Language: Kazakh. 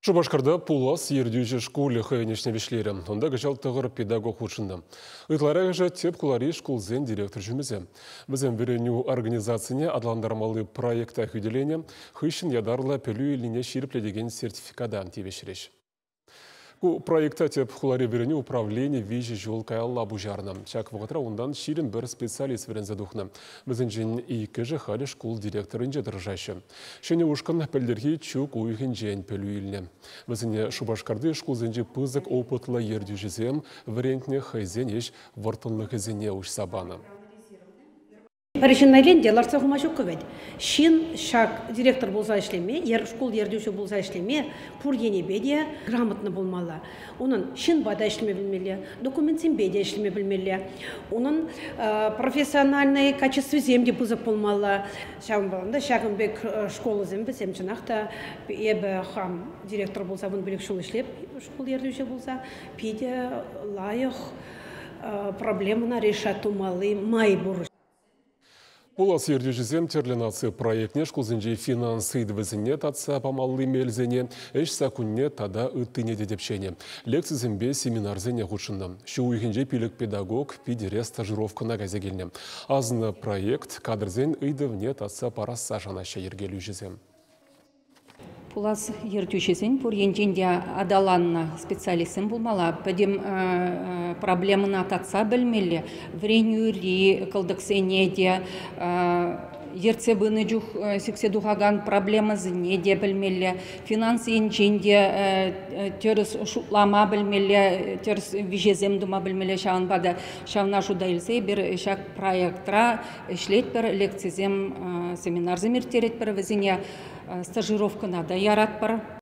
Шубашкарда пулас ердюжі школы хайнешне вешлері. Онда гажал тығыр педагог учынды. Ытлары гажа теп кулари школзен директор жүмізе. Бізен вереню организацияне адландармалы проекта хүделене хыщын ядарла пөлі еліне шеріпледеген сертификадан тевешіреш. Ку проекта теп кулари вереню управление вижи жол каялла бужарна. Чак вғытра ондан ширин бір специалист верен задухна. Бізен жен икі жы халі школ директорын жадыржайшы. Шене ушкан пәлдерге чук уйхын жен пөлі еліне. Бізіне Шубашкарды школзенжі пызык опытлы ердю жезем варентне хайзен еш вартынлы хызене уш сабаны. Паришиннайлен деларца хумашук кывет. Шин шак директор болса ишлеме, школ ердюші болса ишлеме, пур ене бедия грамотно болмалы. Onun шин бада ишлеме білмелі, документсен бедия ишлеме білмелі. Onun профессиональный качество земде пызык болмалы. Шағын болында, шағын бек школы зембі, семчінақта, ебі хам директор болса, бұн білік шул ишлеп, школ ердюші болса, пиде лайық проблемына решату малы май бұрыш. Пулас ердюжізем терлинация проектне школзенжі финансы двізіне татса памаллы мелзене, әш сакунне тада үттіне дедепшене. Лекцизембе семинарзене ғучынна. Шу уйхенже пилік педагог пидере стажировкына газегеліне. Азны проект кадрзен үйдівне татса параса жанаша ергелі жүзем. Пулас ертүшесін пұр енженде адаланна специалистін болмала. Бәдем проблемына татса білмелі. Вренюри, кылдықсенеде, ерцебіні жүх секседуғаған проблемазыне де білмелі. Финансы енженде теріс шутлама білмелі, теріс вижеземдума білмелі шағын бады. Шағына жудайлсы бір шақ проектра ішлет бір лекцизем семинар зіміртерет бір візіне стажировка надо ярат бар.